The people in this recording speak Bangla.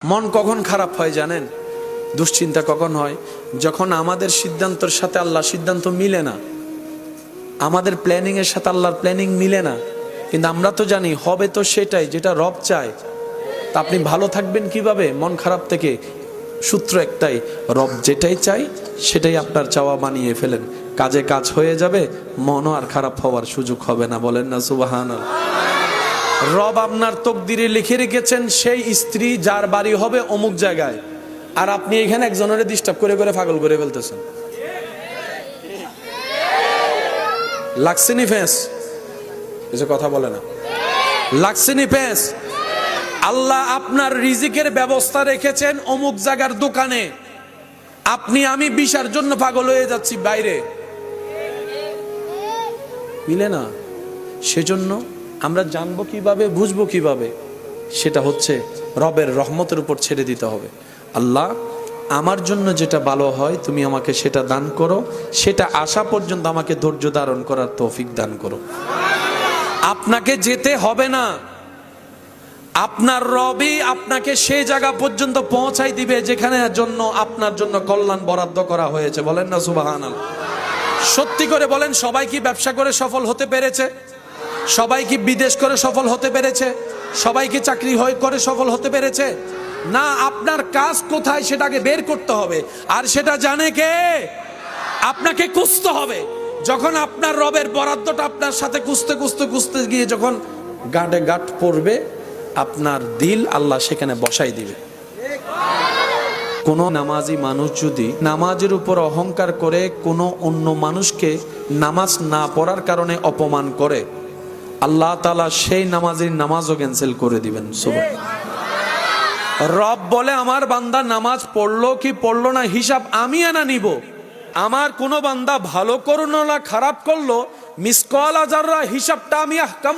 মন কখন খারাপ হয় জানেন? দুশ্চিন্তা কখন হয়? যখন আমাদের সিদ্ধান্তের সাথে আল্লাহর সিদ্ধান্ত মিলে না, আমাদের প্ল্যানিং এর সাথে আল্লাহর প্ল্যানিং মিলে না। কিন্তু আমরা তো জানি হবে তো সেটাই যেটা রব চায়। তা আপনি ভালো থাকবেন কিভাবে মন খারাপ থেকে? সূত্র একটাই, রব যেটাই চাই সেটাই আপনার চাওয়া বানিয়ে ফেলেন। কাজে কাজ হয়ে যাবে, মনও আর খারাপ হওয়ার সুযোগ হবে না। বলেন না সুবহানাল্লাহ। রব আপনার তকদিরে লিখে রেখেছেন সেই স্ত্রী যার বাড়ি হবে অমুক জায়গায়, আর আপনি এখানে একজনের ডিস্টার্ব করে করে পাগল করে ফেলতেছেন। লাগছেনি ফেস? এসে কথা বলে না। লাগছেনি ফেস? আল্লাহ আপনার রিজিকের ব্যবস্থা রেখেছেন অমুক জায়গার দোকানে, আপনি আমি বিশার জন্য পাগল হয়ে যাচ্ছি বাইরে, মিলে না। সেজন্য আমরা জানবো কিভাবে, বুঝবো কিভাবে? সেটা হচ্ছে রবের রহমতের উপর ছেড়ে দিতে হবে। আল্লাহ আমার জন্য যেটা ভালো হয় তুমি আমাকে সেটা দান করো, সেটা আসা পর্যন্ত আমাকে ধৈর্য ধারণ করার তৌফিক দান করো। আপনাকে যেতে হবে না, আপনার রবই আপনাকে সেই জায়গা পর্যন্ত পৌঁছাই দিবে যেখানে জন্য আপনার জন্য কল্যাণ বরাদ্দ করা হয়েছে। বলেন না সুবহানাল্লাহ। সত্যি করে বলেন, সবাই কি ব্যবসা করে সফল হতে পেরেছে? সবাই কি বিদেশ করে সফল হতে পেরেছে? সবাই কি চাকরি করে সফল হতে পেরেছে? না। আপনার কাজ কোথায় সেটাকে বের করতে হবে, আর সেটা জানে কে? আপনাকে খুঁজতে হবে। যখন আপনার রবের বরাদ্দটা আপনার সাথে খুঁজতে গিয়ে যখন গাঁটে গাঁট পড়বে, আপনার দিল আল্লাহ সেখানে বসাই দিবে। কোন নামাজি মানুষ যদি নামাজের উপর অহংকার করে কোনো অন্য মানুষকে নামাজ না পড়ার কারণে অপমান করে, আল্লাহ তাআলা সেই নামাজের নামাজও ক্যান্সেল করে দিবেন। রব বলে আমার বান্দা নামাজ পড়লো কি পড়লো না হিসাব আমি আনা নিব। আমার কোন বান্দা ভালো করলো না খারাপ করলো, মিসকাল যাররা হিসাবটা আমি আহকাম